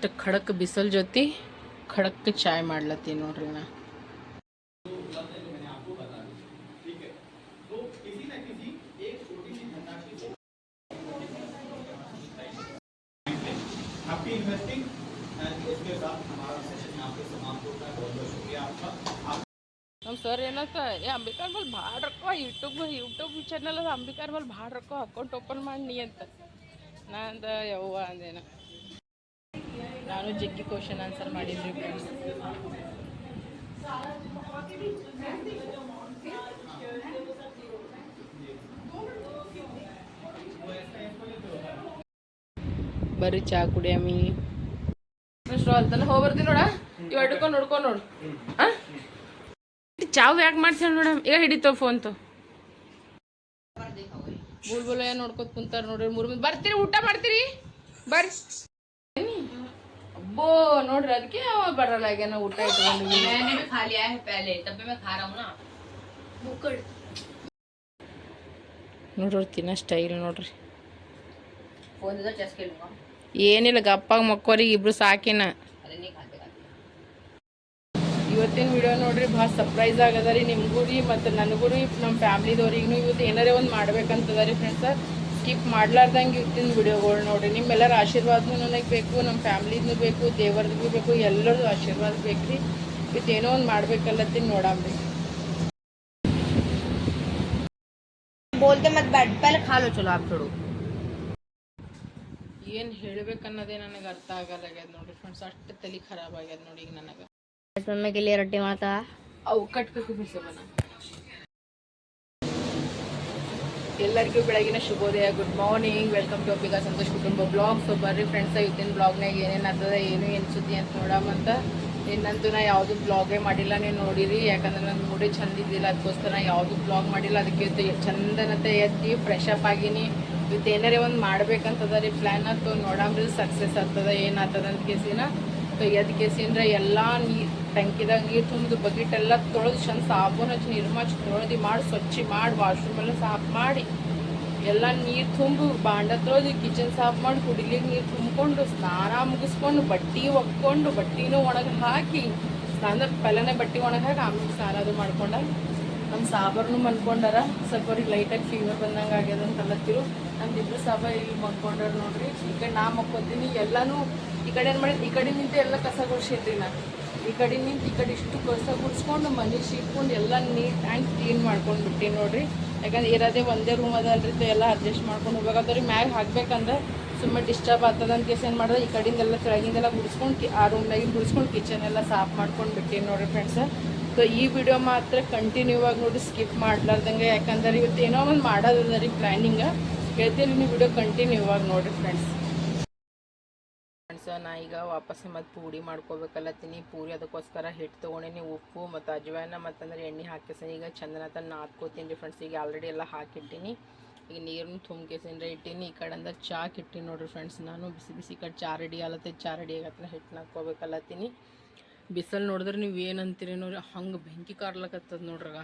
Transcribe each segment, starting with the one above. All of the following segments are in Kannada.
ಇಷ್ಟು ಖಡಕ್ ಬಿಸಿಲು ಜೊತೆ ಖಡಕ್ ಚಾಯ್ ಮಾಡ್ಲತ್ತೀನಿ ನೋಡ್ರಿ ನಾ. ನಮ್ಮ ಸರ್ ಏನಂತ ಅಂಬಿಕಾರ್ ಮೇಲೆ ಭಾಳ ರೊಕ್ಕ ಯೂಟ್ಯೂಬ್ ಚಾನಲ್ ಅದ ಅಂಬಿಕಾರ್ ಮೇಲೆ ಭಾಳ ರೊಕ್ಕ ಅಕೌಂಟ್ ಓಪನ್ ಮಾಡಿ ನೀ ಅಂತ ನಾ ಅಂದ ಯವ್ವ ಅಂದೇನ. ನಾನು ಜಗ್ಗಿ ಕ್ವಶನ್ ಆನ್ಸರ್ ಮಾಡಿದ್ರಿ ಫ್ರೆಂಡ್ಸ್. ಬರ್ರಿ ಚಾ ಕುಡಿಯಮ್ಮಿ. ಅಲ್ತಾನೆ ಹೋಗಿ ಬರ್ತೀನಿ ನೋಡ. ಇವ್ ಹಿಡ್ಕೊಂಡು ನೋಡ್ಕೊಂಡು ನೋಡು. ಚಾವ್ ಯಾಕೆ ಮಾಡ್ತೀವಿ ನೋಡ. ಈಗ ಹಿಡಿತಾವ ಫೋನ್ ತೋ ಬುಲ್ಬುಲ ಏನು ನೋಡ್ಕೊತ ಕುಂತಾರ ನೋಡ್ರಿ. 3 ಮಂದಿ ಬರ್ತೀರಿ, ಊಟ ಮಾಡ್ತೀರಿ ಬರ್ರಿ. ಅಬ್ಬೋ ನೋಡ್ರಿ ಅದಕ್ಕೆ ಬರಲ್ಲ ಆಗ್ಯಾನ ಊಟ ಇಟ್ಕೊಂಡು. ನೋಡ್ರಿ ತಿನ್ನೋ ಸ್ಟೈಲ್ ನೋಡ್ರಿ. ಏನಿಲ್ಲ ಗಪ್ಪಾಗ ಮಕ್ಕೋರಿಗೆ ಇಬ್ರು ಸಾಕಿನ. ಇವತ್ತಿನ ವಿಡಿಯೋ ನೋಡ್ರಿ ಭಾಳ ಸರ್ಪ್ರೈಸ್ ಆಗದ ರೀ ನಿಮಗೂ ರೀ ಮತ್ತು ನನಗೂ ರೀ ನಮ್ಮ ಫ್ಯಾಮ್ಲಿದವ್ರಿಗೂ. ಇವತ್ತು ಏನಾರೇ ಒಂದು ಮಾಡ್ಬೇಕಂತದ ರೀ ಫ್ರೆಂಡ್ಸ. ಸ್ಕಿಪ್ ಮಾಡ್ಲಾರ್ದಂಗೆ ಇವತ್ತಿನ ವಿಡಿಯೋಗಳು ನೋಡ್ರಿ. ನಿಮ್ಮೆಲ್ಲರ ಆಶೀರ್ವಾದನೂ ನನಗೆ ಬೇಕು, ನಮ್ಮ ಫ್ಯಾಮ್ಲಿದೂ ಬೇಕು, ದೇವರದ್ದು ಬೇಕು, ಎಲ್ಲರದ್ದು ಆಶೀರ್ವಾದ ಬೇಕು ರೀ. ಇವತ್ತು ಏನೋ ಒಂದು ಮಾಡ್ಬೇಕಲ್ಲತ್ತೀನಿ ನೋಡಮ್ರಿ. ಬೋಲ್ತೆ ಮತ್ತೆ ಬ್ಯಾಡ್ ಪಹಲೆ ಖಾ ಲೋ ಚಲೋ ಆಪ್ ಥೋಡು. ಏನು ಹೇಳ್ಬೇಕನ್ನೋದೇ ನನಗೆ ಅರ್ಥ ಆಗಲ್ಲಾಗ್ಯದ ನೋಡ್ರಿ ಫ್ರೆಂಡ್ಸ್. ಅಷ್ಟು ತಲೆ ಖರಾಬ್ ಆಗ್ಯದ ನೋಡಿ ಈಗ ನನಗೆ. मम्मी के लिए रोटी माता ಅವು ಕಟ್ಬೇಕು ಬಿಸವನ. ಎಲ್ಲರಿಗೂ ಬೆಳಗಿನ ಶುಭೋದಯ, ಗುಡ್ ಮಾರ್ನಿಂಗ್, ವೆಲ್ಕಮ್ ಟು ಅಪ್ಪಿಕಾ ಸಂತೋಷ್ ಕುಟುಂಬ ಬ್ಲಾಗ್. ಸೊ ಬರ್ರಿ ಫ್ರೆಂಡ್ಸ ಇವತ್ತಿನ ಬ್ಲಾಗ್ನಾಗ ಏನೇನು ಆಗ್ತದೆ ಏನು ಸುದ್ದಿ ಅಂತ ನೋಡಮಂತ. ಇನ್ನಂತೂ ನಾ ಯಾವುದು ಬ್ಲಾಗೇ ಮಾಡಿಲ್ಲ, ನೀವು ನೋಡಿರಿ. ಯಾಕಂದ್ರೆ ನನ್ನ ಮೂಡೇ ಚಂದ ಇದ್ದಿಲ್ಲ, ಅದಕ್ಕೋಸ್ಕರ ನಾ ಯಾವುದು ಬ್ಲಾಗ್ ಮಾಡಿಲ್ಲ. ಅದಕ್ಕೆ ಚಂದನತೆ ಎದ್ದು ಫ್ರೆಶ್ ಅಪ್ ಆಗೀನಿ. ಇವತ್ತು ಏನಾರೇ ಒಂದು ಮಾಡ್ಬೇಕಂತದ ರೀ ಪ್ಲ್ಯಾನ್. ಅದು ನೋಡಮ್ರಿ ಸಕ್ಸಸ್ ಆಗ್ತದ ಏನಾಗ್ತದ ಅಂತ ಕೇಸಿನ. ಎದ್ದು ಕೇಸಿಂದ್ರೆ ಎಲ್ಲ ಟಂಕಿದಾಗ ನೀರು ತುಂಬಿದು ಬಕೆಟೆಲ್ಲ ತೊಳೆದು ಚಂದ ಸಾಬೂನು ಹಚ್ಚಿ ನಿರ್ಮ ಹಚ್ಚಿ ತೊಳೆದು ಮಾಡಿ ಸ್ವಚ್ಛ ಮಾಡಿ ವಾಶ್ರೂಮ್ ಎಲ್ಲ ಸಾಫ್ ಮಾಡಿ ಎಲ್ಲ ನೀರು ತುಂಬಿ ಬಾಂಡ ತೊಳೆದು ಕಿಚನ್ ಸಾಫ್ ಮಾಡಿ ಕುಡಿಲಿಕ್ಕೆ ನೀರು ತುಂಬಿಕೊಂಡು ಸ್ನಾನ ಮುಗಿಸ್ಕೊಂಡು ಬಟ್ಟೆ ಒಕ್ಕೊಂಡು ಬಟ್ಟೆನೂ ಒಣಗಿ ಹಾಕಿ ಸ್ನಾನದ ಪೆಲ್ಲನೆ ಬಟ್ಟೆ ಒಣಗಿ ಹಾಕಿ ಆಮೇಲೆ ಸ್ನಾನ ಅದು ಮಾಡ್ಕೊಂಡ. ನಮ್ಮ ಸಾಬರ್ನು ಮನ್ಕೊಂಡಾರ. ಸ್ವಲ್ಪ ಅವ್ರಿಗೆ ಲೈಟಾಗಿ ಫೀವರ್ ಬಂದಂಗೆ ಆಗ್ಯದ ಅಂತ ಅಲ್ಲತ್ತಿರು. ನಮ್ದಿಬ್ರು ಸಾಬ ಇಲ್ಲಿ ಮನ್ಕೊಂಡಾರ ನೋಡ್ರಿ. ಈ ಕಡೆ ನಾ ಮಕ್ಕೊತೀನಿ. ಎಲ್ಲನೂ ಈ ಕಡೆ ಏನು ಮಾಡಿದ್ದು, ಈ ಕಡೆ ನಿಂತು ಎಲ್ಲ ಕಸ ಗುಡ್ಸಿದ್ರಿ. ನಾನು ಈ ಕಡೆ ನಿಂತು ಈ ಕಡೆ ಇಷ್ಟು ಕಸ ಗುಡಿಸ್ಕೊಂಡು ಮನೆ ಶೀಟ್ಕೊಂಡು ಎಲ್ಲ ನೀಟ್ ಆ್ಯಂಡ್ ಕ್ಲೀನ್ ಮಾಡ್ಕೊಂಡು ಬಿಟ್ಟು ನೋಡ್ರಿ. ಯಾಕಂದ್ರೆ ಇರೋದೇ ಒಂದೇ ರೂಮ್ ಅದಲ್ರಿ, ಎಲ್ಲ ಅಡ್ಜಸ್ಟ್ ಮಾಡ್ಕೊಂಡು ಹೋಗ್ಬೇಕಾದ್ರೆ ಮ್ಯಾಗ ಹಾಕ್ಬೇಕಂದ್ರೆ ಸುಮ್ಮನೆ ಡಿಸ್ಟರ್ಬ್ ಆಗ್ತದ ಅಂತ ಕೇಸ್ ಏನು ಮಾಡಿದ್ರೆ ಈ ಕಡೆಯಿಂದೆಲ್ಲ ಕೆಳಗಿಂದೆಲ್ಲ ಗುಡಿಸ್ಕೊಂಡು ಆ ರೂಮ್ನಾಗಿನ ಗುಡಿಸ್ಕೊಂಡು ಕಿಚನ್ ಎಲ್ಲ ಸಾಫ್ ಮಾಡ್ಕೊಂಡು ಬಿಟ್ಟು ನೋಡ್ರಿ ಫ್ರೆಂಡ್ಸ. ಸೊ ಈ ವಿಡಿಯೋ ಮಾತ್ರ ಕಂಟಿನ್ಯೂ ಆಗಿ ನೋಡಿ, ಸ್ಕಿಪ್ ಮಾಡ್ಲಾರ್ದಂಗೆ. ಯಾಕಂದ್ರೆ ಇವತ್ತು ಏನೋ ಒಂದು ಮಾಡೋದದ ರೀ ಪ್ಲ್ಯಾನಿಂಗ. ಹೇಳ್ತೀನಿ ನೀವು ವಿಡಿಯೋ ಕಂಟಿನ್ಯೂ ಆಗಿ ನೋಡಿರಿ ಫ್ರೆಂಡ್ಸ್. ನಾ ಈಗ ವಾಪಸ್ಸು ಮತ್ತು ಪೂರಿ ಮಾಡ್ಕೋಬೇಕಲ್ಲತ್ತೀನಿ. ಪೂರಿ ಅದಕ್ಕೋಸ್ಕರ ಹಿಟ್ಟು ತೊಗೊಂಡಿನಿ, ಉಪ್ಪು ಮತ್ತು ಅಜ್ವಾನ ಮತ್ತಂದ್ರೆ ಎಣ್ಣೆ ಹಾಕಿಸೀನಿ. ಈಗ ಚಂದನತ ನಾದ್ಕೋತೀನಿ ರೀ ಫ್ರೆಂಡ್ಸ್. ಈಗ ಆಲ್ರೆಡಿ ಎಲ್ಲ ಹಾಕಿಟ್ಟಿನಿ. ಈಗ ನೀರನ್ನು ತುಂಬಿಕೆಸಿಂದ್ರೆ ಇಟ್ಟೀನಿ. ಈ ಕಡೆಯಿಂದ ಚಾಕ್ ಇಟ್ಟಿನಿ ನೋಡ್ರಿ ಫ್ರೆಂಡ್ಸ್. ನಾನು ಬಿಸಿ ಬಿಸಿ ಈ ಕಡೆ ಚಾ ರೆಡಿ ಆಲತ್ತೆ, ಚಾ ರೆಡಿ ಆಗತ್ತೆ. ಹಿಟ್ಟು ನಾದ್ಕೋಬೇಕಲ್ಲತ್ತೀನಿ. ಬಿಸಿಲು ನೋಡಿದ್ರೆ ನೀವು ಏನಂತೀರಿ ನೋಡ್ರಿ, ಹಂಗೆ ಬೆಂಕಿ ಕಾರ್ಲಕತ್ತದ ನೋಡ್ರಾಗ.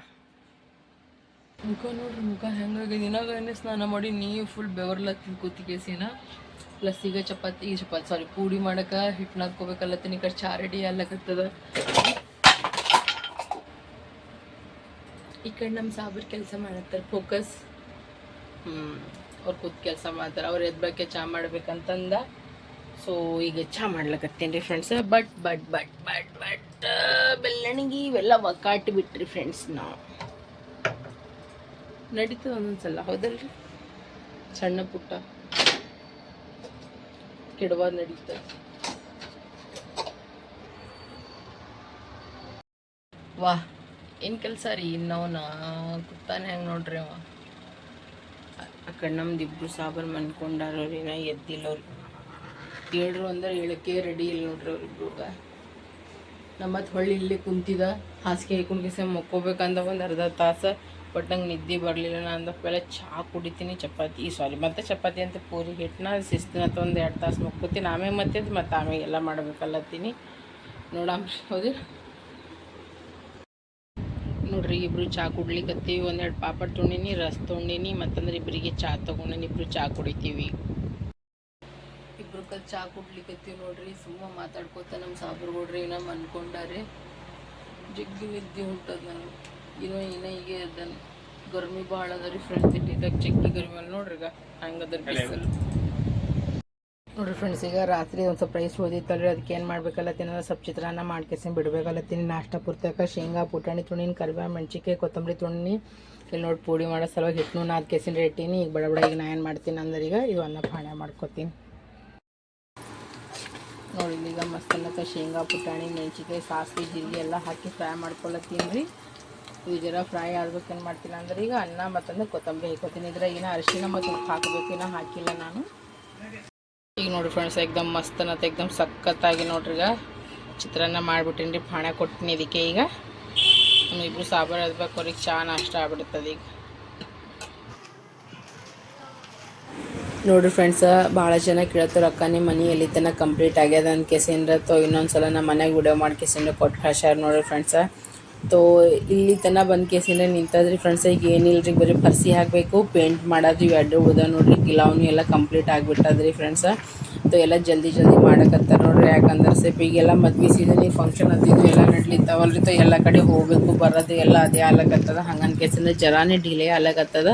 ಮುಖ ನೋಡ್ರಿ, ಮುಖ ಹೆಂಗಾಗಿದೆ. ದಿನಾಗ ಸ್ನಾನ ಮಾಡಿ ನೀವು ಫುಲ್ ಬೆವರ್ಲತ್ತೀನಿ ಕೂತಿಕೇಸಿನ. ಪ್ಲಸ್ ಈಗ ಚಪಾತಿ ಸಾರಿ ಪೂಡಿ ಮಾಡೋಕೆ ಹಿಟ್ಟು ನಾದ್ಕೋಬೇಕಲ್ಲತ್ತೀನಿ. ಈ ಕಡೆ ಚಾ ರೆಡಿ ಆಗ್ಲಕತ್ತದ. ಈ ಕಡೆ ನಮ್ಮ ಸಾಬ್ರು ಕೆಲಸ ಮಾಡತ್ತಾರೆ, ಫೋಕಸ್. ಅವ್ರು ಕೂತ್ ಕೆಲಸ ಮಾಡ್ತಾರೆ. ಅವ್ರು ಎದ್ಬಕ್ಕೆ ಚಾ ಮಾಡ್ಬೇಕಂತಂದ. ಸೊ ಈಗ ಚಾ ಮಾಡ್ಲಕತ್ತೀನಿ ರೀ ಫ್ರೆಂಡ್ಸ್. ಬಟ್ ಬೆಲ್ಲಣಿಗೆ ಇವೆಲ್ಲ ಒಕ್ಕಾಟಿ ಬಿಟ್ರಿ ಫ್ರೆಂಡ್ಸ್. ನಾವು ನಡೀತದೆ ಒಂದೊಂದ್ಸಲ, ಹೌದಲ್ರಿ? ಸಣ್ಣ ಪುಟ್ಟ ಕೆಡವಾದ ನಡೀತದೆ. ವಾ ಏನು ಕೆಲಸ ರೀ ಇನ್ನವನ ಕುತ್ತಾನೆ ಹೆಂಗೆ ನೋಡ್ರಿ ಅವ. ಆ ಕಡೆ ನಮ್ದು ಇಬ್ರು ಸಾಬರ್ ಮನ್ಕೊಂಡಾರ್ರಿ, ನಾ ಎದ್ದಿಲ್ಲವ್ರಿ. ಹೇಳ್ರು ಅಂದ್ರೆ ಹೇಳಕ್ಕೆ ರೆಡಿ ಇಲ್ಲ ನೋಡ್ರಿ ಅವ್ರಿಬ್ರುಗ. ನಮ್ಮ ಮತ್ತು ಹೊಳ್ಳಿ ಇಲ್ಲಿ ಕುಂತಿದ ಹಾಸಿಗೆ ಹಾಕೊಂಡ್ಕೆಸ ಮಕ್ಕೋಬೇಕಂದ ಒಂದು ಅರ್ಧ ತಾಸು. ಬಟ್ ನಂಗೆ ನಿದ್ದೆ ಬರಲಿಲ್ಲ. ನಾನು ಅಂದ ಪೆಲೆ ಚಹಾ ಕುಡಿತೀನಿ, ಮತ್ತೆ ಚಪಾತಿ ಅಂತ ಪೂರಿ ಹಿಟ್ಟನ್ನ ಶಿಸ್ತಿನತ್ತ ಒಂದು 2 ತಾಸು ಮಕ್ಕೋತೀನಿ. ಆಮೇಲೆ ಮತ್ತೆ ಆಮೇಲೆ ಎಲ್ಲ ಮಾಡ್ಬೇಕಲ್ಲತ್ತೀನಿ. ನೋಡಮ್ರಿ, ಹೌದು ನೋಡ್ರಿ. ಇಬ್ರು ಚಹಾ ಕುಡ್ಲಿಕ್ಕತ್ತೀವಿ. 1-2 ಪಾಪಡ್ ತೊಗೊಂಡಿನಿ, ರಸ್ ತೊಗೊಂಡಿನಿ. ಮತ್ತಂದ್ರೆ ಇಬ್ಬರಿಗೆ ಚಹಾ ತೊಗೊಂಡಿನಿ. ಇಬ್ರು ಚಹಾ ಕುಡಿತೀವಿ. ಇಬ್ರು ಮಕ್ಕಳು ಚಾ ಕುಡ್ಲಿಕ್ಕತ್ತೀವಿ ನೋಡ್ರಿ. ಸುಮ್ಮ ಮಾತಾಡ್ಕೋತ ನಮ್ಮ ಸಾಬ್ರುಗಳ್ರಿ ಏನೋ ಅನ್ಕೊಂಡಾರೆ. ಜಗ್ಗಿ ನಿದ್ದೆ ಹೊಂಟದ ನಾನು ಏನೋ ಹೀಗೆ ಅದನ್ನು ಗರ್ಮಿ ಭಾಳ ಅದ ರೀ ಫ್ರೆಂಡ್ಸ್. ಇಟ್ಟಿದ್ದಾಗ ಜಗ್ಗಿ ಗರ್ಮಿ ಅಲ್ಲಿ ನೋಡ್ರಿ ಈಗ ಹಂಗದ ಬಿಸಿಲು ನೋಡ್ರಿ ಫ್ರೆಂಡ್ಸ್. ಈಗ ರಾತ್ರಿ ಒಂದು ಸ್ವಲ್ಪ ರೈಸ್ ಓದಿತ್ತಲ್ರಿ, ಅದಕ್ಕೆ ಏನು ಮಾಡ್ಬೇಕಲ್ಲತ್ತೀನಿ ಅಂದ್ರೆ ಸ್ವಲ್ಪ ಚಿತ್ರಾನ್ನ ಮಾಡ್ಕೇಸಿ ಬಿಡಬೇಕಲ್ಲತ್ತೀನಿ. ನಾಷ್ಟ ಪೂರ್ತಕ ಶೇಂಗಾ ಪುಟಾಣಿ ತುಣಿನ ಕರಿಬೇವು ಮೆಣಸಿನ್ಕಾಯಿ ಕೊತ್ತಂಬರಿ ತುಣಿ ಇಲ್ಲಿ ನೋಡಿ ಪುಡಿ ಮಾಡೋ ಸಲುವಾಗಿ ಹಿಟ್ಟು ನಾದ್ಕೇಸಿನ ಇಟ್ಟೀನಿ. ಈಗ ಬಡ ಈಗ ನಾ ಏನು ಮಾಡ್ತೀನಿ ಅಂದ್ರೆ ಈಗ ಇದು ಅನ್ನ ಪಾಣ್ಯ ಮಾಡ್ಕೊತೀನಿ ನೋಡಿ. ಈಗ ಮಸ್ತ್ ಅನ್ನತ್ತ ಶೇಂಗಾ ಪುಟಾಣಿ ಮೆಣಸಿನ್ಕಾಯಿ ಸಾಸಿವೆ ಜೀರಿಗೆ ಎಲ್ಲ ಹಾಕಿ ಫ್ರೈ ಮಾಡ್ಕೊಳತ್ತೀನಿ ರೀ. ಇದು ಜರ ಫ್ರೈ ಆಡ್ಬೇಕು. ಏನು ಮಾಡ್ತೀನಿ ಅಂದ್ರೆ ಈಗ ಅನ್ನ ಮತ್ತಂದ್ರೆ ಕೊತ್ತಂಬರಿ ಹಾಕೋತೀನಿ. ಇದ್ರಾಗ ಏನೋ ಅರಿಶಿನ ಮತ್ತು ಉಪ್ಪು ಹಾಕಬೇಕು, ಏನೋ ಹಾಕಿಲ್ಲ ನಾನು. ಈಗ ನೋಡಿರಿ ಫ್ರೆಂಡ್ಸ್ ಎಕ್ದಮ್ ಮಸ್ತ್ ಅನ್ನತ್ತೆ, ಎಕ್ದಮ್ ಸಖತ್ತಾಗಿ ನೋಡ್ರಿ. ಈಗ ಚಿತ್ರಾನ್ನ ಮಾಡಿಬಿಟ್ಟಿನಿ ರೀ, ಪಾಣ್ಯ ಕೊಟ್ಟಿನಿ. ಇದಕ್ಕೆ ಈಗ ಇಬ್ಬರು ಸಾಂಬಾರು ಅದ್ಬೇಕು, ಅವ್ರಿಗೆ ಚಾ ನಾಷ್ಟ ಆಗ್ಬಿಡ್ತದೆ. ಈಗ ನೋಡಿರಿ ಫ್ರೆಂಡ್ಸ, ಭಾಳ ಜನ ಕೇಳ್ತಾರೆ ಅಕ್ಕ ನಿಮ್ಮ ಮನೆ ಎಲ್ಲಿ ತನಕ ಕಂಪ್ಲೀಟ್ ಆಗ್ಯದ ಅಂತ ಕೇಸಿಂದ್ರ ಇನ್ನೊಂದು ಸಲ ನಮ್ಮ ಮನೆಗೆ ವಿಡಿಯೋ ಮಾಡಿ ಕೇಸಿಂದ್ರ ಕೊಟ್ಟು ಕಳ್ಸ್ಯಾರ ನೋಡಿರಿ ಫ್ರೆಂಡ್ಸ. ಇಲ್ಲಿ ತನಕ ಬಂದು ಕೇಸಿಂದ ನಿಂತದ್ರಿ ಫ್ರೆಂಡ್ಸ್. ಈಗ ಏನಿಲ್ಲ ರೀ, ಬರೀ ಪರ್ಸಿ ಹಾಕಬೇಕು, ಪೇಂಟ್ ಮಾಡೋದು ಇವು ಎರಡು ಉಳ್ದ ನೋಡ್ರಿ. ಗಿಲಾವ್ನಿ ಎಲ್ಲ ಕಂಪ್ಲೀಟ್ ಆಗಿಬಿಟ್ಟದ್ರಿ ಫ್ರೆಂಡ್ಸ. ಎಲ್ಲ ಜಲ್ದಿ ಮಾಡಕತ್ತಾರ ನೋಡ್ರಿ. ಯಾಕಂದ್ರೆ ಸೇಪ್ ಈಗೆಲ್ಲ ಮದ್ವೆ ಸೀಸನ್ ಫಂಕ್ಷನ್ ಅಂತಿದ್ದು ಎಲ್ಲ ನಡ್ಲಿತ್ತಾವಲ್ರಿ. ಎಲ್ಲ ಕಡೆ ಹೋಗಬೇಕು ಬರೋದು ಎಲ್ಲ ಅದೇ ಆಗ್ಲಕತ್ತದ. ಹಂಗನ್ ಕೇಸಿಂದ ಜರಾನೇ ಡಿಲೇ ಆಗ್ಲಕತ್ತದ.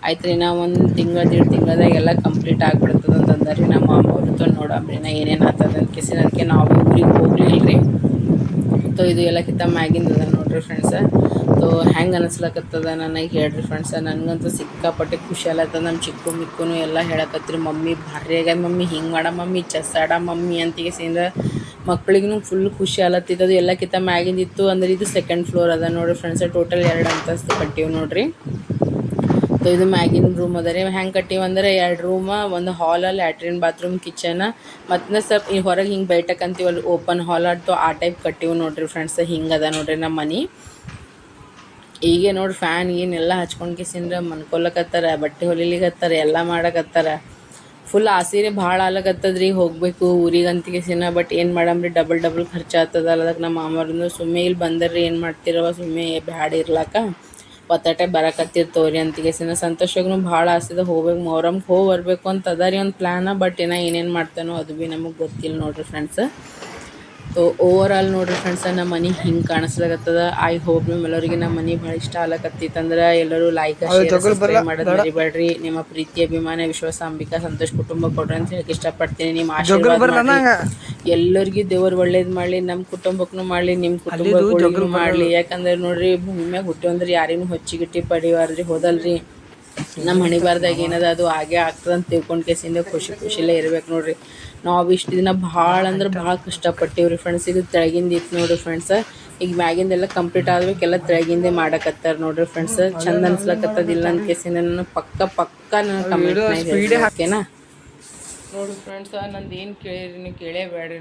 ಆಯ್ತು ರೀ, ನಾವು ಒಂದು ತಿಂಗಳು 1.5 ತಿಂಗಳದಾಗ ಎಲ್ಲ ಕಂಪ್ಲೀಟ್ ಆಗಿಬಿಡ್ತದೆ ಅಂತಂದ್ರೆ ನಮ್ಮ ಮಾಮವ್ರದ್ದು ನೋಡಂಬ್ರಿ ನಾ ಏನೇನು ಆಗ್ತದೆ ಅಂತ ಕೇಸಿನ. ಅದಕ್ಕೆ ನಾವು ಊರಿಗೆ ಹೋಗ್ಲಿಲ್ಲ ರೀ. ಇದು ಎಲ್ಲಕ್ಕಿಂತ ಮ್ಯಾಗಿಂದ ಅದ ನೋಡ್ರಿ ಫ್ರೆಂಡ್ಸ. ಹೆಂಗೆ ಅನಿಸ್ಲಕತ್ತದ ನನಗೆ ಹೇಳ್ರಿ ಫ್ರೆಂಡ್ಸ. ನನಗಂತೂ ಸಿಕ್ಕಾಪಟ್ಟೆ ಖುಷಿ ಆಲತ್ತದ. ನಮ್ಮ ಚಿಕ್ಕು ಮಿಕ್ಕೂ ಎಲ್ಲ ಹೇಳಕತ್ರಿ, ಮಮ್ಮಿ ಭಾರಿ ಆಗ್ಯದ ಮಮ್ಮಿ, ಹಿಂಗೆ ಮಾಡ ಮಮ್ಮಿ, ಚೆಸ್ ಆಡ ಮಮ್ಮಿ ಅಂತಿಗೆಸಿಂದ ಮಕ್ಳಿಗೂ ಫುಲ್ ಖುಷಿ ಆಲತ್ತಿದ್ದು. ಎಲ್ಲಕ್ಕಿಂತ ಮ್ಯಾಗಿಂದಿತ್ತು ಅಂದ್ರೆ ಇದು 2nd ಫ್ಲೋರ್ ಅದ ನೋಡ್ರಿ ಫ್ರೆಂಡ್ಸ. ಟೋಟಲ್ 2 ಅಂತಸ್ತು ಕಟ್ಟಿವಿ ನೋಡ್ರಿ. ಇದು ಮ್ಯಾಗಿನ ರೂಮ್ ಅದ ರೀ. ಹೆಂಗೆ ಕಟ್ಟಿವಿ ಅಂದ್ರೆ 2 ರೂಮ, ಒಂದು ಹಾಲ, ಲ್ಯಾಟ್ರಿನ್ ಬಾತ್ರೂಮ್ ಕಿಚನ್, ಮತ್ತು ಸ್ವಲ್ಪ ಈ ಹೊರಗೆ ಹಿಂಗೆ ಬೈಟಕ್ಕಂತೀವಲ್ಲಿ ಓಪನ್ ಹಾಲ್ ಆಡ್ತು ಆ ಟೈಪ್ ಕಟ್ಟಿವಿ ನೋಡ್ರಿ ಫ್ರೆಂಡ್ಸ್. ಹಿಂಗೆ ಅದ ನೋಡ್ರಿ ನಮ್ಮ ಮನೆ. ಹೀಗೆ ನೋಡಿ ಫ್ಯಾನ್ ಏನೆಲ್ಲ ಹಚ್ಕೊಂಡು ಕಿಸಿಂದ್ರೆ ಮನ್ಕೊಲಕತ್ತಾರ, ಬಟ್ಟೆ ಹೊಲಿಲಿಕತ್ತಾರ, ಎಲ್ಲ ಮಾಡಕತ್ತಾರ. ಫುಲ್ ಆಸೆ ಭಾಳ ಆಗ್ಲಕತ್ತದ್ರಿ ಹೋಗಬೇಕು ಊರಿಗೆ ಅಂತಿಗೆಸಿನ. ಬಟ್ ಏನು ಮಾಡಮ್ರಿ, ಡಬಲ್ ಖರ್ಚಾಗ್ತದಲ್ಲ. ಅದಕ್ಕೆ ನಮ್ಮ ಮಾಮವ್ರನ್ನು ಸುಮ್ಮನೆ ಇಲ್ಲಿ ಬಂದರ್ರಿ ಏನು ಮಾಡ್ತಿರವ ಸುಮ್ಮನೆ ಬ್ಯಾಡ ಇರ್ಲಾಕ ಒತ್ತಟೆ ಬರಕತ್ತಿರ್ತವ್ರಿ ಅಂತಿಗೆಸಿನ. ಸಂತೋಷಗೂ ಭಾಳ ಆಸೆದ ಹೋಗ್ಬೇಕು, ಮೊಹರಂಗೆ ಹೋಗಿ ಬರಬೇಕು ಅಂತ ಅದ ರೀ ಒಂದು ಪ್ಲ್ಯಾನ. ಬಟ್ ಏನೇನು ಮಾಡ್ತಾನೋ ಅದು ಭೀ ನಮಗೆ ಗೊತ್ತಿಲ್ಲ ನೋಡ್ರಿ ಫ್ರೆಂಡ್ಸ್. ಓವರ್ ಆಲ್ ನೋಡ್ರಿ ಫ್ರೆಂಡ್ಸ, ನಮ್ಮ ಮನೆ ಹಿಂಗೆ ಕಾಣಿಸ್ಲಾಗತ್ತದ. ಐ ಹೋಪ್ ನಿಮ್ಮೆಲ್ಲರಿಗೆ ನಮ್ಮ ಮನೆ ಭಾಳ ಇಷ್ಟ ಆಗ್ಲಕತ್ತಿತ್ತಂದ್ರೆ ಎಲ್ಲರೂ ಲೈಕ್ ಶೇರ್ ಸಬ್ಸ್ಕ್ರೈಬ್ ಮಾಡೋದು ಮರಿಬೇಡ್ರಿ. ನಿಮ್ಮ ಪ್ರೀತಿ ಅಭಿಮಾನ ವಿಶ್ವಾಸ ಅಂಬಿಕಾ ಸಂತೋಷ್ ಕುಟುಂಬ ಕೊಡ್ರಿ ಅಂತ ಹೇಳಕ್ಕೆ ಇಷ್ಟಪಡ್ತೀನಿ. ನಿಮ್ಮ ಆಶೀರ್ವಾದ ಎಲ್ಲರಿಗೂ ದೇವ್ರು ಒಳ್ಳೇದು ಮಾಡಲಿ, ನಮ್ಮ ಕುಟುಂಬಕ್ಕೂ ಮಾಡಲಿ, ನಿಮ್ಮ ಕುಟುಂಬಗಳಿಗೂ ಮಾಡಲಿ. ಯಾಕಂದ್ರೆ ನೋಡ್ರಿ ಭೂಮಿ ಮ್ಯಾಗ ಹುಟ್ಟು ಅಂದ್ರೆ ಯಾರೇನು ಹೊಚ್ಚಿಗಿಟ್ಟಿ ಪಡಿವಾರ್ರಿ, ಹೋದಲ್ರಿ. ನಮ್ಮ ಹಣಿಬಾರ್ದಾಗ ಏನದ ಅದು ಆಗೇ ಆಗ್ತದೆ ಅಂತ ತಿಳ್ಕೊಂಡು ಕೇಸಿಂದ ಖುಷಿಲೇ ಇರ್ಬೇಕು ನೋಡ್ರಿ. ನಾವು ಇಷ್ಟು ದಿನ ಭಾಳ ಅಂದ್ರೆ ಭಾಳ ಕಷ್ಟಪಟ್ಟಿವ್ರಿ ಫ್ರೆಂಡ್ಸ್. ಇದು ತೆಳಗಿಂದ ಇತ್ತು ನೋಡ್ರಿ ಫ್ರೆಂಡ್ಸ್. ಈಗ ಮ್ಯಾಗಿಂದೆಲ್ಲ ಕಂಪ್ಲೀಟ್ ಆದ್ಬೇಕೆಲ್ಲ ತೆಳಗಿಂದೇ ಮಾಡಕತ್ತಾರ ನೋಡ್ರಿ ಫ್ರೆಂಡ್ಸ್. ಚಂದ ಅನ್ಸ್ಲಕತ್ತದಿಲ್ಲ ಅಂತ ಕೇಸಿಂದ ನಾನು ಪಕ್ಕ ನಾನು ಕಮೆಂಟ್ ಹಾಕೇನಾ ನೋಡ್ರಿ ಫ್ರೆಂಡ್ಸ. ನಂದು ಏನು ಕೇಳಿರಿ ನೀವು ಕೇಳೇಬೇಡ್ರಿ.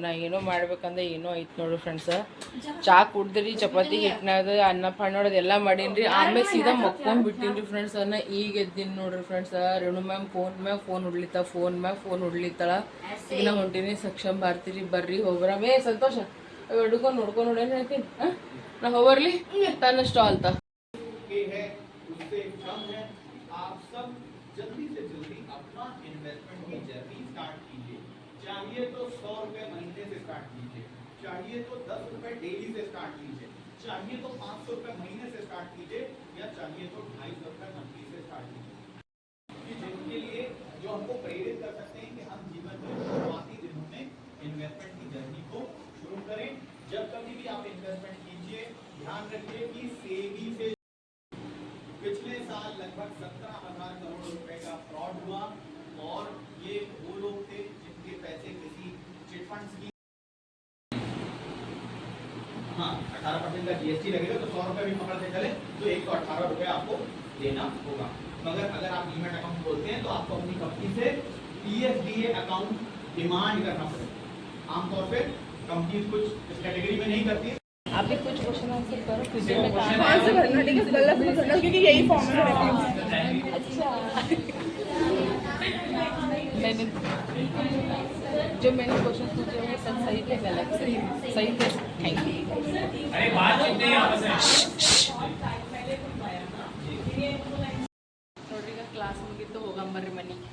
ನಾ ಏನೋ ಮಾಡ್ಬೇಕಂದ್ರೆ ಏನೋ ಐತೆ ನೋಡ್ರಿ ಫ್ರೆಂಡ್ಸ. ಚಾ ಕುಡ್ದ್ರಿ, ಚಪಾತಿ ಹಿಟ್ನಾಗ ಅನ್ನ ಪಾಣೋದು ಎಲ್ಲ ಮಾಡೀನಿ. ಆಮೇಲೆ ಸೀದಾ ಮಕ್ಕೊಂಡ್ಬಿಟ್ಟಿನಿ ಫ್ರೆಂಡ್ಸ್. ಈಗ ಎದ್ದೀನಿ ನೋಡ್ರಿ ಫ್ರೆಂಡ್ಸ. ರೇಣು ಮ್ಯಾಮ್ ಫೋನ್ ಹೊಡ್ಲಿತ್ತಾಳ. ಈಗ ನಾ ಹೊಂಟೀನಿ ಸಕ್ಷಮ್ ಬರ್ತೀರಿ ಬರ್ರಿ ಹೋಗ್ರ ಸಂತೋಷ ಹಿಡ್ಕೊಂಡು ನೋಡ್ಕೊಂಡು ನೋಡೇನು ಹೇಳ್ತೀನಿ. ನಾ ಹೋಗ್ಬರ್ಲಿ ತನ್ನ ಸ್ಟಾಲ್ ತ चाहिए तो 100 रुपए महीने से स्टार्ट कीजिए, चाहिए तो 10 रुपए डेली से स्टार्ट कीजिए, चाहिए तो 500 रुपए महीने से स्टार्ट कीजिए, या चाहिए तो 250 रुपए मंथली से स्टार्ट कीजिए। जिनके लिए जो हमको प्रेरित कर सकते हैं कि हम जीवन में शुरुआती दिनों में इन्वेस्टमेंट की जर्नी को शुरू करें। जब कभी भी आप इन्वेस्टमेंट कीजिए ध्यान रखिए कि सेबी से पिछले साल लगभग 17,000 करोड़ रुपए का फ्रॉड हुआ, और ये वो लोग थे जिनके पैसे किसी चिट फंड्स की 18% का जीएसटी लगेगा, तो 100 रुपए भी पकड़ते चले तो 118 रुपए आपको देना होगा। मगर अगर आप डीमैट अकाउंट खोलते हैं तो आपको अपनी कंपनी से पीएफडीए अकाउंट डिमांड करना पड़ेगा। आमतौर पे कंपनी कुछ इस कैटेगरी में नहीं करती। आप भी कुछ क्वेश्चन आंसर करो, फ्यूचर में काम आंसर करना, ठीक है? गलत मत करना क्योंकि यही फॉर्म है। अच्छा मैंने जो मैंने क्वेश्चन पूछे वो सब सही थे गलत? सही थे। Thank you. अरे बात नहीं आपस में ನೋಡ್ರಿ ಈಗ ಕ್ಲಾಸ್ ಮುಗಿತು ಹೋಗಂಬರ್ರಿ ಮನೆಗೆ.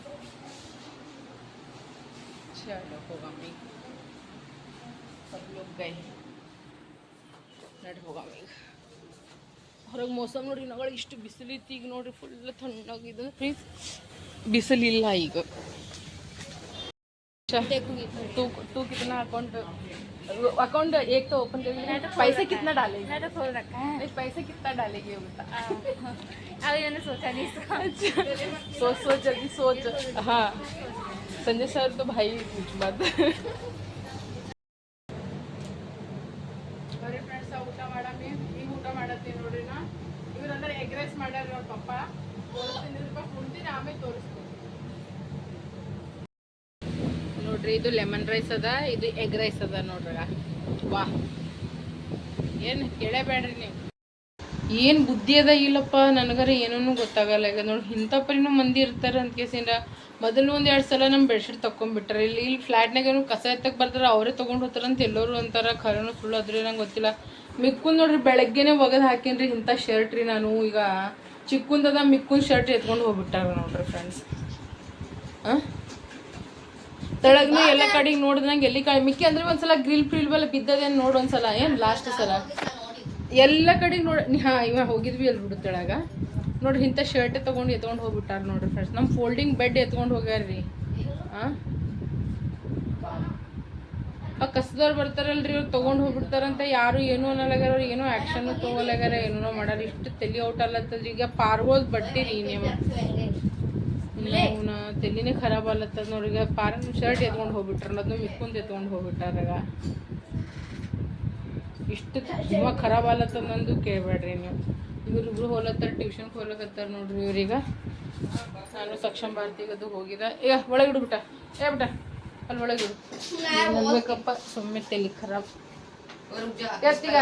चलो ಹೋಗಮ್ಮಿ सब लोग गए ನಡಿ ಹೋಗಮ್ಮಿ ಹೊರಗೆ ಮೋಸಮ್ ನೋಡಿ ನಗಳು ಇಷ್ಟು ಬಿಸಿಲಿತ್ತು ಈಗ ನೋಡ್ರಿ ಫುಲ್ ತಣ್ಣಗಿದೆ ಪ್ಲೀಸ್ ಬಿಸಿಲಿಲ್ಲ ಈಗ तू कितना अकाउंट एक तो ओपन कर पैसे कितना डालेगी मैंने तो खोल रखा है नहीं पैसे कितना डालेगी ये बता अभी मैंने सोचा नहीं इसका सोच जल्दी सोच हाँ संजय सर तो भाई कुछ बात बरे फ्रेंड्स ಊಟ ಮಾಡಮ್ಮಿ ಈಗ ಊಟ ಮಾಡತ್ತೀನಿ ನೋಡ್ರಿ ನಾ ಇವ್ರಂದ್ರೆ ಎಗ್ ರೈಸ್ ಮಾಡ್ಯಾರ ಅವ್ರ ಪಪ್ಪ ತೋರಿಸ್ತೀನಿ ಕುಂತೀನಿ ಆಮೇಲೆ ತೋರಿಸ್ತೀನಿ ನೋಡ್ರಿ ಇದು ಲೆಮನ್ ರೈಸ್ ಅದ ಇದು ಎಗ್ ರೈಸ್ ಅದ ನೋಡ್ರಿ ವಾ ಏನು ಕೇಳಬೇಡ್ರಿ ನೀವು ಏನು ಬುದ್ಧಿ ಅದ ಇಲ್ಲಪ್ಪ ನನಗರ ಏನೂ ಗೊತ್ತಾಗಲ್ಲ ಈಗ ನೋಡಿ ಇಂಥ ಪರಿನೂ ಮಂದಿ ಇರ್ತಾರೆ ಅಂತ ಕೇಸಿಂದ ಮೊದಲು ಒಂದು 2 ಸಲ ನಮ್ಮ ಬೆಡ್ಶೀಟ್ ತಗೊಂಡ್ಬಿಟ್ರೆ ಇಲ್ಲಿ ಫ್ಲ್ಯಾಟ್ನಾಗ ಏನು ಕಸ ಎತ್ತಕ್ಕೆ ಬರ್ತಾರೆ ಅವರೇ ತೊಗೊಂಡು ಹೋಗ್ತಾರೆ ಅಂತ ಎಲ್ಲರೂ ಅಂತಾರೆ ಖರೇನೂ ಸುಳ್ಳು ಅದ್ರಿ ನಂಗೆ ಗೊತ್ತಿಲ್ಲ ಮಿಕ್ಕುನ್ ನೋಡ್ರಿ ಬೆಳಗ್ಗೆನೇ ಒಗದು ಹಾಕೇನ್ರಿ ಇಂಥ ಶರ್ಟ್ ರೀ ನಾನು ಈಗ ಚಿಕ್ಕುಂದದ ಮಿಕ್ಕುನ್ ಶರ್ಟ್ ಎತ್ಕೊಂಡು ಹೋಗ್ಬಿಟ್ಟಾರ ನೋಡ್ರಿ ಫ್ರೆಂಡ್ಸ್ ತಳಗ್ನು ಎಲ್ಲ ಕಡೆಗೆ ನೋಡಿದಂಗೆ ಎಲ್ಲಿ ಕಡೆ ಮಿಕ್ಕಿ ಅಂದ್ರೆ ಒಂದ್ಸಲ ಗ್ರಿಲ್ ಫ್ರಿಲ್ ಬಲ್ಲ ಬಿದ್ದದೇನು ನೋಡಿ ಒಂದ್ಸಲ ಏನು ಲಾಸ್ಟ್ ಸಲ ಎಲ್ಲ ಕಡೆಗೆ ನೋಡಿ ಹಾಂ ಇವಾಗ ಹೋಗಿದ್ವಿ ಅಲ್ಲಿ ಬಿಡು ತೆಳಗ ನೋಡ್ರಿ ಇಂಥ ಶರ್ಟೇ ತೊಗೊಂಡು ಎತ್ಕೊಂಡು ಹೋಗ್ಬಿಟ್ಟಾರ ನೋಡ್ರಿ ಫ್ರೆಂಡ್ಸ್ ನಮ್ಮ ಫೋಲ್ಡಿಂಗ್ ಬೆಡ್ ಎತ್ಕೊಂಡು ಹೋಗ್ಯಾರ್ರಿ ಹಾಂ ಆ ಕಸದವ್ರು ಬರ್ತಾರಲ್ರಿ ಅವ್ರು ತೊಗೊಂಡು ಹೋಗ್ಬಿಡ್ತಾರಂತ ಯಾರು ಏನೂ ಅನ್ನಲಾಗ್ಯಾರ ಅವ್ರು ಏನೋ ಆ್ಯಕ್ಷನ್ನು ತೊಗೊಲಾಗ್ಯಾರ ಏನೋ ಮಾಡಾರ ಇಷ್ಟು ತಲೆ ಔಟ್ ಅಲ್ಲತ್ತದ್ರಿ ಈಗ ಪಾರ್ಗೋಲ್ ಬಡ್ಡಿ ರೀ ನೀವು ತಲೆನೇ ಖರಾಬ್ ಅಲ್ಲತ್ತದ ನೋಡ್ರಿ ಈಗ ಪಾರನ್ ಶರ್ಟ್ ಎತ್ಕೊಂಡು ಹೋಗ್ಬಿಟ್ರಲ್ಲ ಅದನ್ನು ಮಿಕ್ಕೊಂದು ಎತ್ಕೊಂಡು ಹೋಗ್ಬಿಟ್ಟಾರಾಗ ಇಷ್ಟು ಜೀವ ಖರಾಬ್ ಅಲ್ಲತ್ತದ ನಂದು ಕೇಳಬೇಡ್ರಿ ನೀವು ಇವ್ರಿಬ್ರು ಹೋಲತ್ತಾರ ಟ್ಯೂಷನ್ಗೆ ಹೋಗ್ಲಕತ್ತಾರ ನೋಡ್ರಿ ಇವ್ರೀಗ ನಾನು ಸಕ್ಷಮ ಭಾರತಿಗೆ ಅದು ಹೋಗಿದ ಈಗ ಒಳಗೆ ಇಡ್ಬಿಟ್ಟ ಬಿಟ್ಟ ಅಲ್ಲಿ ಒಳಗೆ ಇಡು ಅನ್ಬೇಕಪ್ಪ ಸುಮ್ಮನೆ ತಲೆ ಖರಾಬ್ ಎತ್ತೀಗ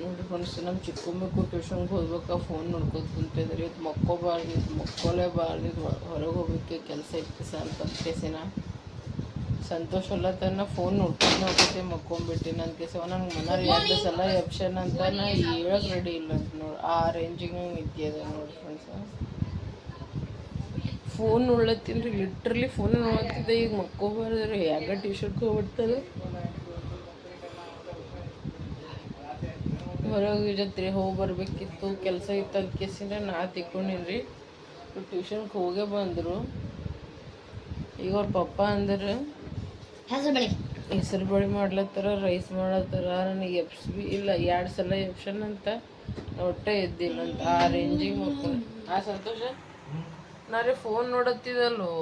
ನೋಡ್ರಿ ಫ್ರೆಂಡ್ಸ್ ನಮ್ಮ ಚಿಕ್ಕಮ್ಮಕ್ಕೂ ಟ್ಯೂಷನ್ಗೆ ಹೋಗ್ಬೇಕಾ ಫೋನ್ ನೋಡ್ಕೊತ ಕುಂತಿದ್ರಿ ಇವತ್ತು ಮಕ್ಕೋಲೇಬಾರ್ದು ಹೊರಗೆ ಹೋಗ್ಬೇಕು ಕೆಲಸ ಇತ್ತು ಸ್ವಲ್ಪ ಕೇಸಿನ ಸಂತೋಷ ಅಲ್ಲತನ ಫೋನ್ ನೋಡ್ಕೊಂಡು ಹೋಗ್ತೈತೆ ಮಕ್ಕೊಂಬಿಟ್ಟಿನ ಅಂತ ಕೇಸವ ನಂಗೆ ಮನಾರ 2 ಸಲ ಎಪ್ಷನ್ ಅಂತ ನಾ ಹೇಳಕ್ಕೆ ರೆಡಿ ಇಲ್ಲ ಅಂತ ನೋಡಿ ಆ ರೇಂಜಿಗೆ ನಿಂತಿದೆ ನೋಡಿ ಫ್ರೆಂಡ್ಸ್ ಫೋನ್ ನೋಡ್ಲತ್ತೀನಿ ರೀ ಲಿಟ್ರಲಿ ಫೋನ್ ನೋಡ್ತಿದ್ದೆ ಈಗ ಮಕ್ಕೋಬಾರ್ದ್ರಿ ಯಾಗ ಟ್ಯೂಷನ್ಗೆ ಹೋಗ್ಬಿಡ್ತಾರೆ ಹೊರಗೆ ಜೊತೆ ಹೋಗಿ ಬರಬೇಕಿತ್ತು ಕೆಲಸ ಇತ್ತು ಅಂತ ಕೇಸಿಂದ ನಾ ತಿಕ್ಕೊಂಡಿನ್ರಿ ಟ್ಯೂಷನ್ಗೆ ಹೋಗೇ ಬಂದರು ಈಗ ಅವ್ರ ಪಪ್ಪ ಅಂದ್ರೆ ಹೆಸರು ಬಳಿ ಮಾಡ್ಲತ್ತಾರ ರೈಸ್ ಮಾಡತ್ತಾರ ನನಗೆ ಎಪ್ಸ್ ಬಿ ಇಲ್ಲ 2 ಸಲ ಎಪ್ಷನ್ ಅಂತ ಒಟ್ಟೆ ಎದ್ದಿಲ್ಲ ಅಂತ ಆ ರೇಂಜಿಗೆ ಮಕ್ಕಳು ಆ ಸಂತೋಷ ನಾ ರೀ ಫೋನ್ ನೋಡತ್ತಿದಲ್ಲೋ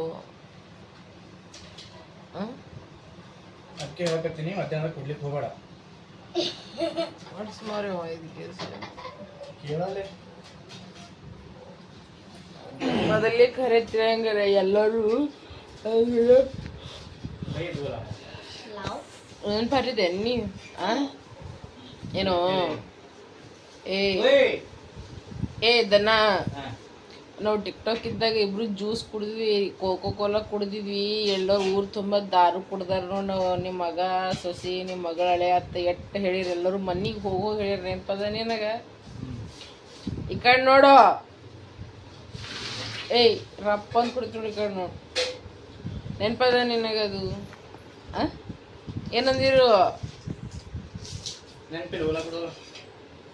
ಅದಕ್ಕೆ ಹೇಳಕತ್ತೀನಿ ಮಧ್ಯಾಹ್ನ ಕೊಡ್ಲಿಕ್ಕೆ ಹೋಗಬೇಡ ಮಾಡಿಸ್ಮಾರಿ ಇದಕ್ಕೆ ಕೇಳಲ್ಲೇ ಮೊದಲೇ ಖರೆ ತಿಳಂಗಾರ ಎಲ್ಲರೂ ನೆನ್ಪಾರಿದೆ ನೀ ಏನೋ ದನ್ನ ನಾವು ಟಿಕ್ಟಾಕ್ ಇದ್ದಾಗ ಇಬ್ರು ಜ್ಯೂಸ್ ಕುಡಿದ್ವಿ ಕೋಕೋ ಕೋಲಾ ಕುಡ್ದಿದ್ವಿ ಎಲ್ಲರೂ ಊರು ತುಂಬ ದಾರು ಕುಡ್ದಾರ ನೋಡು ನಿಮ್ಮ ಮಗ ಸೊಸಿ ನಿಮ್ಮ ಮಗಳ ಹಳೆ ಅತ್ತ ಎಟ್ಟು ಹೇಳಿರಿ ಎಲ್ಲರೂ ಮನೆಗೆ ಹೋಗೋ ಹೇಳಿರಿ ನೆನ್ಪದ ನಿನಗ ಈ ಕಡೆ ನೋಡು ರಪ್ಪ ಅಂತ ಕುಡಿತು ಈ ಕಡೆ ನೋಡು ನೆನ್ಪದ ನಿನಗದು ಏನಂದಿರು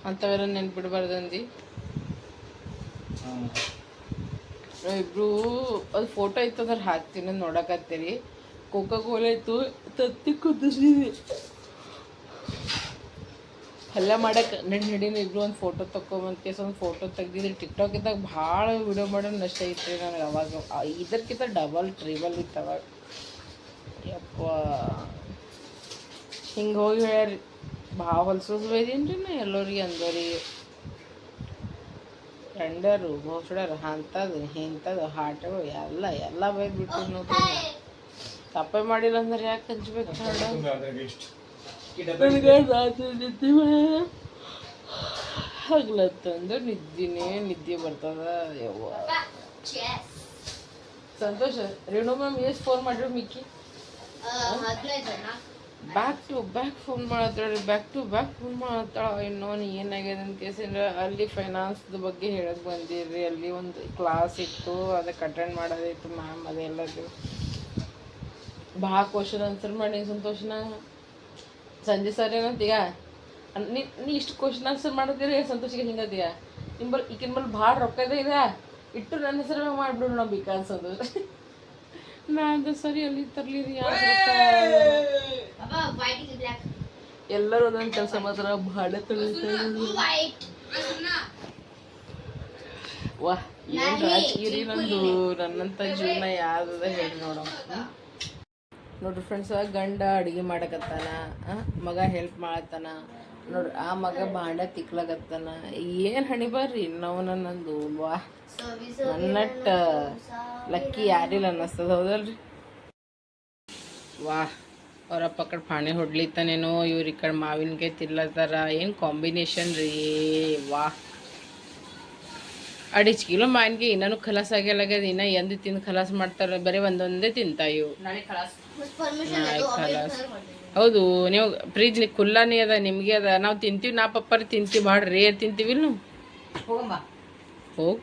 ಅಂಥವೆಲ್ಲ ನೆನ್ಪಿಡ್ಬಾರ್ದಂದು ಇಬ್ರು ಅದು ಫೋಟೋ ಇತ್ತಂದ್ರೆ ಹಾಕ್ತೀನಿ ನೋಡಕತ್ತೀರಿ ಕೋಕೋ ಕೋಲಾ ಇತ್ತು ತತ್ತಿ ಕುದಿಸಿದ್ವಿ ಪಲ್ಯ ಮಾಡಕ್ಕೆ ನಡೀನಿ ಇಬ್ರು ಒಂದು ಫೋಟೋ ತಗೊಂಬಂದು ಕೇಸ್ ಒಂದು ಫೋಟೋ ತೆಗ್ದಿದ್ರಿ ಟಿಕ್ಟಾಕ್ ಇದ್ದಾಗ ಭಾಳ ವಿಡಿಯೋ ಮಾಡೋದು ನಷ್ಟ ಐತ್ರಿ ನನಗೆ ಅವಾಗ ಇದಕ್ಕಿಂತ ಡಬಲ್ ಟ್ರಿಬಲ್ ಇತ್ತು ಅವಾಗ ಯಪ್ಪ ಹಿಂಗೆ ಹೋಗಿ ಹೇಳ್ಯಾರಿ ಭಾಳ ಹೊಲ್ಸೋದು ಬೈದೀನಿ ರೀ ನಾ ಎಲ್ಲರಿಗೆ ಅಂದೋರಿಗೆ ಗಂಡರು ಬೋಸಡರು ಅಂಥದ್ದು ಇಂಥದ್ದು ಹಾಟಗಳು ಎಲ್ಲ ಬೈದ್ಬಿಟ್ಟು ನೋಡ್ರಿ ತಪ್ಪೇ ಮಾಡಿಲ್ಲ ಅಂದ್ರೆ ಯಾಕೆ ಹಂಚ್ಬೇಕು ಹಗ್ಲತ್ತಂದ್ರೆ ನಿದ್ದೆ ಬರ್ತದ ಯವ್ವ ಸಂತೋಷ ರೇಣು ಮ್ಯಾಮ್ ಎಷ್ಟು ಫೋನ್ ಮಾಡಿದ್ರು Mickey back to back phone ಮಾಡತ್ತಾಳೆ, ಬ್ಯಾಕ್ ಟು ಬ್ಯಾಕ್ ಫೋನ್ ಮಾಡತ್ತಾಳ. ಇನ್ನೊಂದು ಏನಾಗ್ಯದ ಅಂತ ಕೇಸಿಂದ್ರೆ ಅಲ್ಲಿ ಫೈನಾನ್ಸ್ದ ಬಗ್ಗೆ ಹೇಳಕ್ಕೆ ಬಂದಿರಿ. ಅಲ್ಲಿ ಒಂದು ಕ್ಲಾಸ್ ಇತ್ತು, ಅದಕ್ಕೆ ಅಟೆಂಡ್ ಮಾಡೋದಿತ್ತು ಮ್ಯಾಮ್. ಅದೆಲ್ಲದು ಭಾಳ ಕ್ವಶನ್ ಆನ್ಸರ್ ಮಾಡಿ ಸಂತೋಷನ. ಸಂಜೆ ಸರ್ ಏನಂತೀಗ ನೀ ಇಷ್ಟು ಕ್ವಶನ್ ಆನ್ಸರ್ ಮಾಡೋದಿರಿ ಸಂತೋಷಿಗೆ ಹಿಂಗತ್ತೀಗ ನಿಂಬಲ್ಲಿ ಈಗಿನ ಬಲ್ಲಿ ಭಾಳ ರೊಕ್ಕ ಇದೆ ಇಟ್ಟು ನನ್ನ ಹೆಸರು ಮಾಡಿಬಿಡು ನಾವು ಬಿಕಾಸ್ ಅದು ನಾನು ಸರಿ ಅಲ್ಲಿ ತರ್ಲಿರಿ ಎಲ್ಲರೂ ಒಂದೊಂದು ಕೆಲಸ ಮಾತ್ರ ಭಾಳ ವಾ ಏನು ರಾಜಕೀರಿ ನಂದು. ನನ್ನಂಥ ಜೀವನ ಯಾವ್ದು ಹೇಳಿ ನೋಡಮ್ಮ. ನೋಡ್ರಿ ಫ್ರೆಂಡ್ಸ್, ಗಂಡ ಅಡುಗೆ ಮಾಡಕತ್ತಾನ, ಮಗ ಹೆಲ್ಪ್ ಮಾಡತ್ತಾನ ನೋಡ್ರಿ. ಆ ಮಗ ಬಾಂಡ ತಿಕ್ಲಾಗತ್ತಾನ. ಏನು ಹಣಿ ಬರ್ರಿ ನಂದು. ವಾ ನನ್ನಟ್ಟ ಲಕ್ಕಿ ಯಾರಿಲ್ಲ ಅನ್ನಿಸ್ತದ, ಹೌದಲ್ರಿ? ವಾ ಅವರಪ್ಪ ಕಡೆ ಪಾಣಿ ಹೊಡ್ಲಿತ್ತಾನೇನೋ, ಇವ್ರ ಈ ಕಡೆ ಮಾವಿನಕಾಯಿ ತಿನ್ಲತ್ತಾರ. ಏನು ಕಾಂಬಿನೇಷನ್ ರೀ! ವಾ 2.5 ಕಿಲೋ ಮಾವಿನಕಾಯಿ ಇನ್ನೂ ಖಲಾಸ್ ಆಗ್ಯಾಲಾಗ್ಯದ. ಇನ್ನೂ ಎಂದು ತಿಂದು ಖಲಾಸ್ ಮಾಡ್ತಾರೆ, ಬರೀ ಒಂದೊಂದೇ ತಿಂತಾ ಇವು. ನಾಳೆ ಖಲಾಸ್. ಹೌದು, ನೀವು ಫ್ರಿಜ್ ಖುಲ್ಲಾನೇ ಅದ, ನಿಮಗೆ ಅದ. ನಾವು ತಿಂತೀವಿ, ನಾ ಪಪ್ಪಾರಿ ತಿಂತೀವಿ, ಭಾಳ ರೇರ್ ತಿಂತೀವಿ ನಾವು. ಹೋಗಮ್ಮ ಹೋಗಿ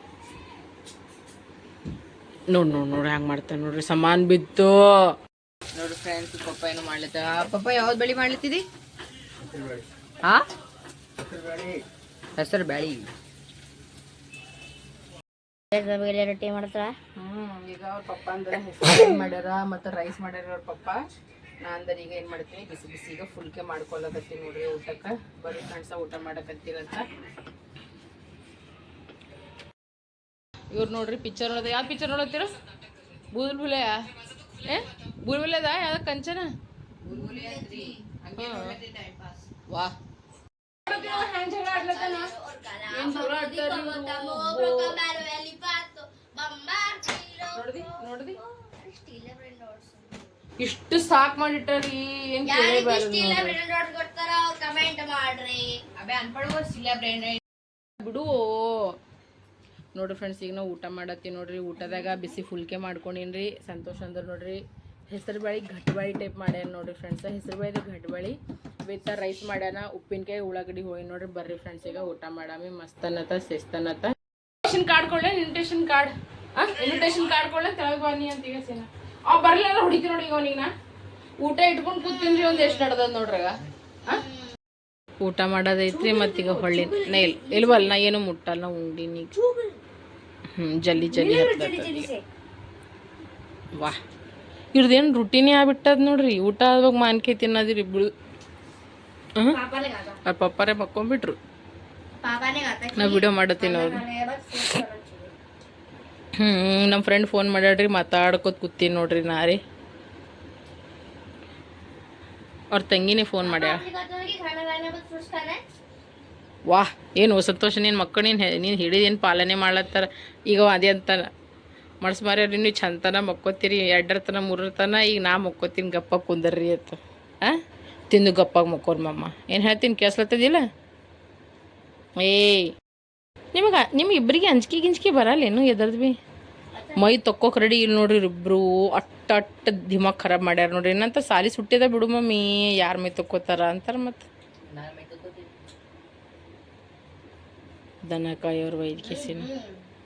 ನೋಡಿ ಹ್ಯಾಂಗೆ ಮಾಡ್ತಾನೆ ನೋಡ್ರಿ. ಸಮಾನ ಬಿತ್ತು ನೋಡ್ರಿ ಫ್ರೆಂಡ್ಸ್. ಪಪ್ಪ ಏನು ಮಾಡ್ಲತ್ತ? ಪಪ್ಪ ಯಾವ್ದು ಬೆಳೆ ಮಾಡ್ಲತ್ತಿದಿ? ಹೆಸರು ಬ್ಯಾಳಿ. ರೊಟ್ಟಿ ಮಾಡ್ತಾರ. ಈಗ ಅವ್ರ ಪಪ್ಪ ಅಂದ್ರೆ ಹೆಸರು ಮಾಡ್ಯಾರ ಮತ್ತು ರೈಸ್ ಮಾಡ್ಯಾರ ಅವ್ರ ಪಪ್ಪ. ನಾ ಅಂದ್ರೆ ಈಗ ಏನು ಮಾಡ್ತೀನಿ, ಬಿಸಿ ಬಿಸಿಗೆ ಫುಲ್ಕೆ ಮಾಡ್ಕೊಳಕತ್ತೀನಿ ನೋಡ್ರಿ ಊಟಕ್ಕೆ. ಬರೀ ಫ್ರೆಂಡ್ಸ ಊಟ ಮಾಡಕತ್ತೀರಂತ. ಇವ್ರು ನೋಡ್ರಿ ಪಿಕ್ಚರ್ ನೋಡೋದು. ಯಾವ ಪಿಕ್ಚರ್ ನೋಡತ್ತೀರ? ಬೂಲ್ ಬುಲೆಯ ಬೂಲ್ ಬುಲೆದ ಯಾವ್ದ ಕಂಚನ? ವಾ ನೋಡ್ದಿ ಇಷ್ಟು ಸಾಕ್ ಮಾಡಿಟ್ಟಾರಿ. ಏನ್ ಬಿಡು ನೋಡ್ರಿ ಫ್ರೆಂಡ್ಸ್. ಈಗ ನಾವು ಊಟ ಮಾಡತ್ತೀವಿ ನೋಡ್ರಿ. ಊಟದಾಗ ಬಿಸಿ ಫುಲ್ಕೆ ಮಾಡ್ಕೊಂಡೀನಿ. ಸಂತೋಷ ಅಂದ್ರೆ ನೋಡ್ರಿ ಹೆಸರು ಬೇಳೆ ಘಟ್ಬಾಳಿ ಟೈಪ್ ಮಾಡ್ಯಾನ ನೋಡ್ರಿ ಫ್ರೆಂಡ್ಸ್. ಹೆಸರು ಬೇಳೆ ಘಟ್ಬಾಳಿ ವಿತ್ ರೈಸ್ ಮಾಡ್ಯಾನ, ಉಪ್ಪಿನಕಾಯಿ ಉಳ್ಳಾಗಡ್ಡಿ ಹೋಗಿ ನೋಡ್ರಿ. ಬರ್ರಿ ಫ್ರೆಂಡ್ಸ್ ಈಗ ಊಟ ಮಾಡಾಮಿ. ಮಸ್ತನತ್ತ ಸೇಸ್ತನತ್ತ. ಇನ್ವಿಟೇಷನ್ ಕಾರ್ಡ್ ಕೊಳ್ಳೆ, ಇನ್ವಿಟೇಷನ್ ಕಾರ್ಡ್. ಇನ್ವಿಟೇಷನ್ ಕಾರ್ಡ್ ಕೊಳ್ಳೆ ತೆಳಗೆ ಬನ್ನಿ ಅಂತ ಈಗ ಸೀನಾ ಅವ್ ಬರ್ಲಿಲ್ಲ ಹೊಡಿತೀವಿ ನೋಡಿ. ಈಗ ಅವನಿಗೆ ನಾ ಊಟ ಇಟ್ಕೊಂಡು ಕೂತೀನಿ. ಒಂದು ಎಷ್ಟು ನಡ್ದದ ನೋಡ್ರಾಗ. ಊಟ ಮಾಡೋದೈತ್ರಿ. ಮತ್ತೀಗ ಹೊಳ್ಳಿ ನೈಲ್ ಇಲ್ವಲ್ಲ, ನಾ ಏನು ಮುಟ್ಟಲ್ಲ, ಉಂಡಿನಿ. ಜಲ್ದಿ ಜಲ್ದಿ ಹತ್ತದ. ವಾ ಇವ್ರದ್ದೇನು ರುಟೀನೇ ಆಗ್ಬಿಟ್ಟದ ನೋಡ್ರಿ. ಊಟ ಆದ್ವಾಗ ಮಾನ್ಕಾಯಿ ತಿನ್ನೋದಿರಿ ಇಬ್ಳು. ಅವ್ರ ಪಪ್ಪಾರೇ ಮಕ್ಕೊಂಬಿಟ್ರು. ನಾ ವಿಡಿಯೋ ಮಾಡತ್ತೀನಿ ಅವ್ರು. ನಮ್ಮ ಫ್ರೆಂಡ್ ಫೋನ್ ಮಾಡ್ಯಾಡ್ರಿ, ಮಾತಾಡ್ಕೋತ ಕೂತೀನಿ ನೋಡ್ರಿ ನಾ ರೀ. ಅವ್ರ ತಂಗಿನೇ ಫೋನ್ ಮಾಡ್ಯಾಳ. ವಾಹ್ ಏನು ಸಂತೋಷ, ನೀನು ಮಕ್ಕಳು ನೀನು ಹಿಡಿದೇನು ಪಾಲನೆ ಮಾಡ್ಲತ್ತಾರ. ಈಗ ಅದೇ ಅಂತ ಮಡ್ಸ್ಮಾರ್ಯಾರ, ನೀವು ಚಂತನ ಮಕ್ಕೋತೀರಿ 2ರ ತನ 3ರ ತನ. ಈಗ ನಾ ಮಕ್ಕೋತೀನಿ, ಗಪ್ಪ ಕುಂದರ್ರಿ ಅಂತ. ತಿಂದು ಗಪ್ಪಾಗಿ ಮಕ್ಕೋರಿ ಮಮ್ಮ. ಏನು ಹೇಳ್ತೀನಿ ಕೇಳಿಸ್ಲತ್ತದಿಲ್ಲ? ನಿಮಗೆ ಇಬ್ಬರಿಗೆ ಅಂಜಿಕೆ ಗಿಂಜಿಕೆ ಬರಲ್ಲೇನು ಎದರ್ದು ಭೀ? ಮೈ ತೊಕ್ಕೋಕೆ ರೆಡಿ ಇಲ್ಲಿ ನೋಡ್ರಿ ಇಬ್ಬರು. ಅಟ್ಟ ದಿಮಾಗ್ ಖರಾಬ್ ಮಾಡ್ಯಾರ ನೋಡ್ರಿ. ಏನಂತ ಸಾಲಿ ಸುಟ್ಟಿದ ಬಿಡು ಮಮ್ಮಿ, ಯಾರು ಮೈ ತೊಕ್ಕೋತಾರ ಅಂತಾರೆ. ಮತ್ತು ದನಕಾಯಿ ಅವ್ರ ವೈದ್ಯಕೇಸಿನ